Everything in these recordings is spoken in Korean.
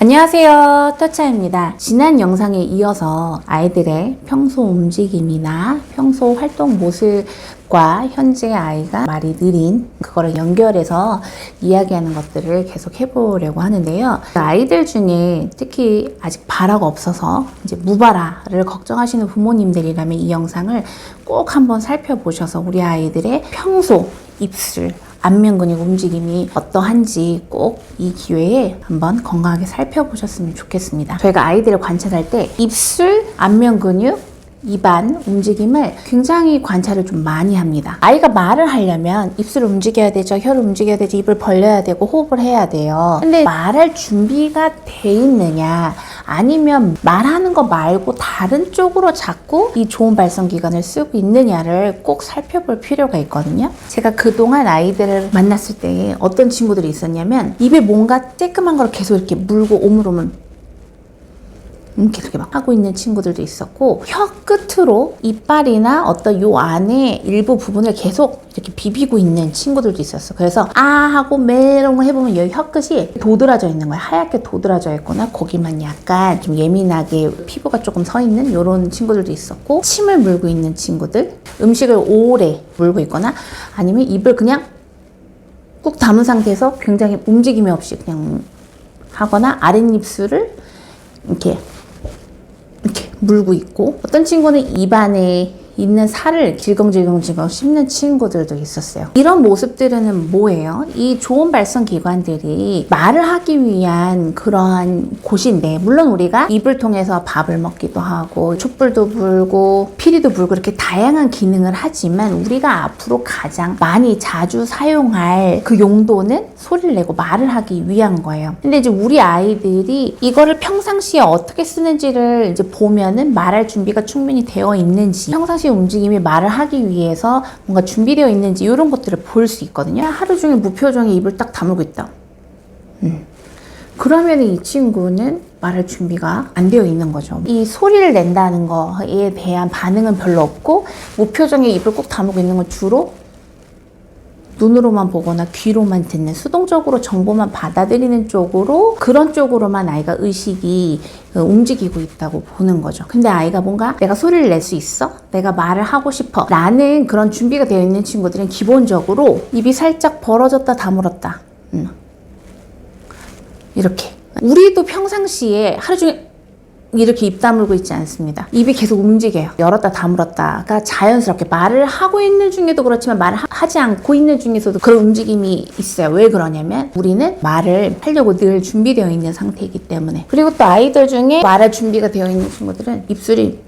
안녕하세요, 터차입니다. 지난 영상에 이어서 아이들의 평소 움직임이나 평소 활동 모습과 현재 아이가 말이 느린 그거를 연결해서 이야기하는 것들을 계속 해보려고 하는데요. 아이들 중에 특히 아직 발화가 없어서 이제 무발화를 걱정하시는 부모님들이라면 이 영상을 꼭 한번 살펴보셔서 우리 아이들의 평소 입술 안면 근육 움직임이 어떠한지 꼭 이 기회에 한번 건강하게 살펴보셨으면 좋겠습니다. 저희가 아이들을 관찰할 때 입술, 안면 근육, 입안 움직임을 굉장히 관찰을 좀 많이 합니다. 아이가 말을 하려면 입술을 움직여야 되죠. 혀를 움직여야 되죠. 입을 벌려야 되고 호흡을 해야 돼요. 근데 말할 준비가 돼 있느냐, 아니면 말하는 거 말고 다른 쪽으로 자꾸 이 좋은 발성기관을 쓰고 있느냐를 꼭 살펴볼 필요가 있거든요. 제가 그동안 아이들을 만났을 때 어떤 친구들이 있었냐면 입에 뭔가 쬐끔한 걸 계속 이렇게 물고 오물오물 이렇게 막 하고 있는 친구들도 있었고, 혀 끝으로 이빨이나 어떤 요 안에 일부 부분을 계속 이렇게 비비고 있는 친구들도 있었어. 그래서 아 하고 메롱을 해보면 여기 혀 끝이 도드라져 있는 거야. 하얗게 도드라져 있거나 거기만 약간 좀 예민하게 피부가 조금 서 있는 이런 친구들도 있었고, 침을 물고 있는 친구들, 음식을 오래 물고 있거나 아니면 입을 그냥 꾹 담은 상태에서 굉장히 움직임이 없이 그냥 하거나 아랫입술을 이렇게 물고 있고, 어떤 친구는 입안에 있는 살을 질겅질겅 씹는 친구들도 있었어요. 이런 모습들은 뭐예요? 이 좋은 발성 기관들이 말을 하기 위한 그러한 곳인데, 물론 우리가 입을 통해서 밥을 먹기도 하고 촛불도 불고 피리도 불고 이렇게 다양한 기능을 하지만, 우리가 앞으로 가장 많이 자주 사용할 그 용도는 소리를 내고 말을 하기 위한 거예요. 근데 이제 우리 아이들이 이거를 평상시에 어떻게 쓰는지를 이제 보면은 말할 준비가 충분히 되어 있는지, 평상시 움직임이 말을 하기 위해서 뭔가 준비되어 있는지 이런 것들을 볼 수 있거든요. 하루 종일 무표정에 입을 딱 다물고 있다. 그러면 이 친구는 말할 준비가 안 되어 있는 거죠. 이 소리를 낸다는 거에 대한 반응은 별로 없고, 무표정에 입을 꼭 다물고 있는 건 주로 눈으로만 보거나 귀로만 듣는, 수동적으로 정보만 받아들이는 쪽으로, 그런 쪽으로만 아이가 의식이 움직이고 있다고 보는 거죠. 근데 아이가 뭔가 내가 소리를 낼 수 있어? 내가 말을 하고 싶어 라는 그런 준비가 되어 있는 친구들은 기본적으로 입이 살짝 벌어졌다 다물었다, 이렇게. 우리도 평상시에 하루 종일 이렇게 입 다물고 있지 않습니다. 입이 계속 움직여요. 열었다 다물었다가 자연스럽게, 말을 하고 있는 중에도 그렇지만 말을 하지 않고 있는 중에서도 그런 움직임이 있어요. 왜 그러냐면 우리는 말을 하려고 늘 준비되어 있는 상태이기 때문에. 그리고 또 아이들 중에 말할 준비가 되어 있는 친구들은 입술이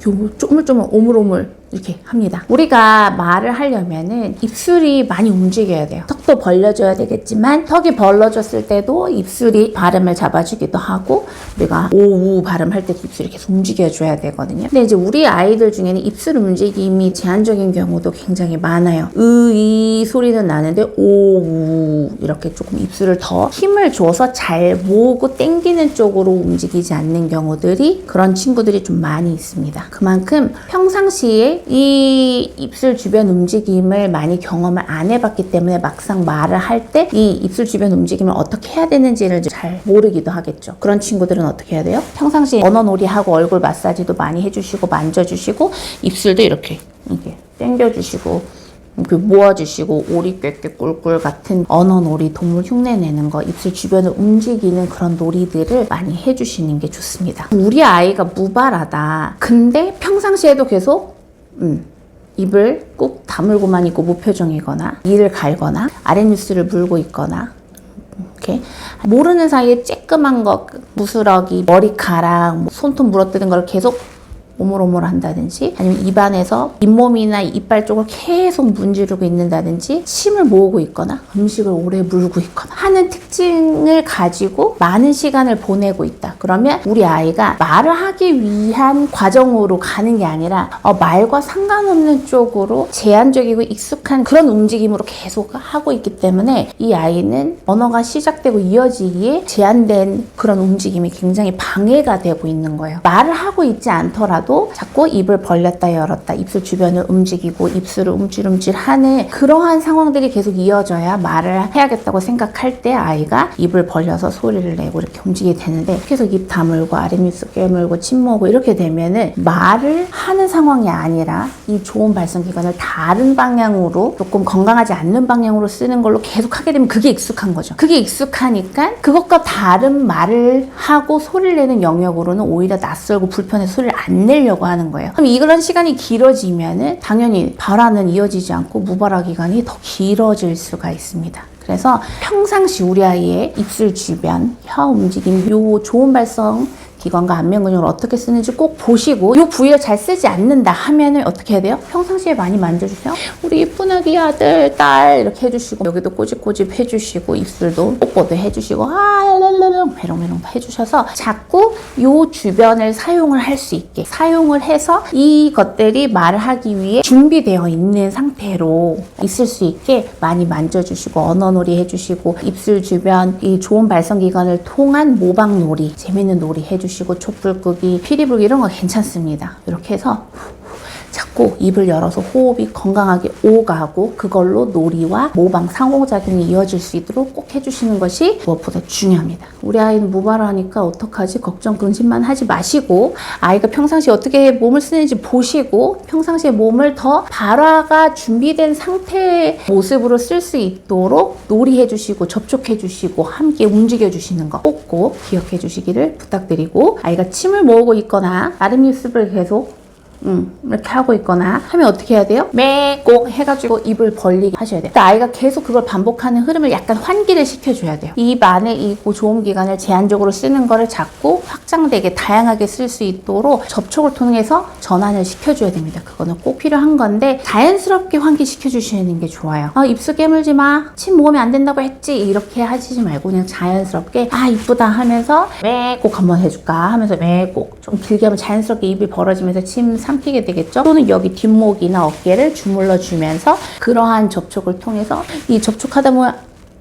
이렇게 쪼물쪼물 오물오물 이렇게 합니다. 우리가 말을 하려면은 입술이 많이 움직여야 돼요. 턱도 벌려줘야 되겠지만, 턱이 벌러졌을 때도 입술이 발음을 잡아주기도 하고, 우리가 오우 발음할 때도 입술이 계속 움직여줘야 되거든요. 근데 이제 우리 아이들 중에는 입술 움직임이 제한적인 경우도 굉장히 많아요. 이 소리는 나는데 오우 이렇게 조금 입술을 더 힘을 줘서 잘 모으고 당기는 쪽으로 움직이지 않는 경우들이, 그런 친구들이 좀 많이 있습니다. 그만큼 평상시에 이 입술 주변 움직임을 많이 경험을 안 해봤기 때문에 막상 말을 할 때 이 입술 주변 움직임을 어떻게 해야 되는지를 잘 모르기도 하겠죠. 그런 친구들은 어떻게 해야 돼요? 평상시에 언어놀이하고 얼굴 마사지도 많이 해주시고 만져주시고, 입술도 이렇게 당겨주시고 모아주시고, 오리 꾀꾀 꿀꿀 같은 언어놀이, 동물 흉내내는 거, 입술 주변을 움직이는 그런 놀이들을 많이 해주시는 게 좋습니다. 우리 아이가 무발하다, 근데 평상시에도 계속 입을 꾹 다물고만 있고 무표정이거나, 이를 갈거나 아랫입술을 물고 있거나, 이렇게 모르는 사이에 쬐끄만 거, 부스러기, 머리카락, 손톱 물어뜯은 걸 계속 오물오물 한다든지, 아니면 입안에서 잇몸이나 이빨 쪽을 계속 문지르고 있는다든지, 침을 모으고 있거나 음식을 오래 물고 있거나 하는 특징을 가지고 많은 시간을 보내고 있다. 그러면 우리 아이가 말을 하기 위한 과정으로 가는 게 아니라 말과 상관없는 쪽으로 제한적이고 익숙한 그런 움직임으로 계속 하고 있기 때문에, 이 아이는 언어가 시작되고 이어지기에 제한된 그런 움직임이 굉장히 방해가 되고 있는 거예요. 말을 하고 있지 않더라도 하더라도 자꾸 입을 벌렸다 열었다 입술 주변을 움직이고 입술을 움찔움찔하는 그러한 상황들이 계속 이어져야 말을 해야겠다고 생각할 때 아이가 입을 벌려서 소리를 내고 이렇게 움직이게 되는데, 계속 입 다물고 아랫입술 깨물고 침 모으고 이렇게 되면은 말을 하는 상황이 아니라 이 좋은 발성기관을 다른 방향으로, 조금 건강하지 않는 방향으로 쓰는 걸로 계속 하게 되면 그게 익숙한 거죠. 그게 익숙하니까 그것과 다른 말을 하고 소리를 내는 영역으로는 오히려 낯설고 불편해서 소리를 안 내려고 하는 거예요. 그럼 이런 시간이 길어지면은 당연히 발화는 이어지지 않고 무발화 기간이 더 길어질 수가 있습니다. 그래서 평상시 우리 아이의 입술 주변, 혀 움직임, 요 좋은 발성 기관과 안면 근육을 어떻게 쓰는지 꼭 보시고, 이 부위를 잘 쓰지 않는다 하면은 어떻게 해야 돼요? 평상시에 많이 만져주세요. 우리 이쁜 아기 아들, 딸 이렇게 해주시고, 여기도 꼬집꼬집 해주시고, 입술도 뽀뽀도 해주시고, 메롱메롱 해주셔서 자꾸 이 주변을 사용을 할 수 있게 사용을 해서 이것들이 말을 하기 위해 준비되어 있는 상태로 있을 수 있게 많이 만져주시고, 언어놀이 해주시고, 입술 주변 이 좋은 발성기관을 통한 모방놀이, 재밌는 놀이 해주시고, 촛불 끄기, 피리 불기 이런 거 괜찮습니다. 이렇게 해서 자꾸 입을 열어서 호흡이 건강하게 오가고 그걸로 놀이와 모방 상호작용이 이어질 수 있도록 꼭 해주시는 것이 무엇보다 중요합니다. 우리 아이는 무발화니까 어떡하지? 걱정 근심만 하지 마시고, 아이가 평상시에 어떻게 몸을 쓰는지 보시고 평상시에 몸을 더 발화가 준비된 상태의 모습으로 쓸 수 있도록 놀이해 주시고 접촉해 주시고 함께 움직여 주시는 거 꼭 기억해 주시기를 부탁드리고, 아이가 침을 모으고 있거나 아랫입술을 계속 이렇게 하고 있거나 하면 어떻게 해야 돼요? 꼭 해가지고 입을 벌리게 하셔야 돼요. 아이가 계속 그걸 반복하는 흐름을 약간 환기를 시켜줘야 돼요. 입 안에 이 좋은 기관을 제한적으로 쓰는 거를 자꾸 확장되게 다양하게 쓸 수 있도록 접촉을 통해서 전환을 시켜줘야 됩니다. 그거는 꼭 필요한 건데 자연스럽게 환기시켜 주시는 게 좋아요. 입술 깨물지 마, 침 모으면 안 된다고 했지, 이렇게 하시지 말고 그냥 자연스럽게 이쁘다 하면서 꼭 한번 해줄까 하면서 꼭 좀 길게 하면 자연스럽게 입이 벌어지면서 침 삼키게 되겠죠. 또는 여기 뒷목이나 어깨를 주물러 주면서 그러한 접촉을 통해서 이 접촉하다 보면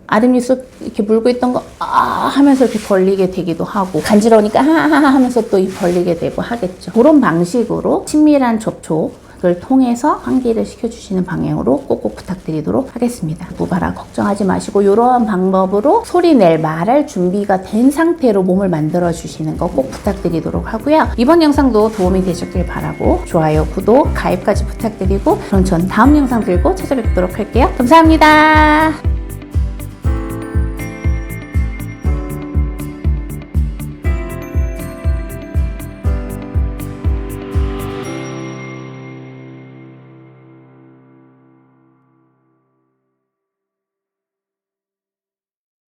아랫입술 이렇게 물고 있던 거 하면서 이렇게 벌리게 되기도 하고, 간지러우니까 하면서 또 이 벌리게 되고 하겠죠. 그런 방식으로 친밀한 접촉을 통해서 환기를 시켜주시는 방향으로 꼭꼭 부탁드리도록 하겠습니다. 무발화 걱정하지 마시고 이러한 방법으로 소리 낼 말할 준비가 된 상태로 몸을 만들어 주시는 거 꼭 부탁드리도록 하고요. 이번 영상도 도움이 되셨길 바라고 좋아요, 구독, 가입까지 부탁드리고, 그럼 전 다음 영상 들고 찾아뵙도록 할게요. 감사합니다.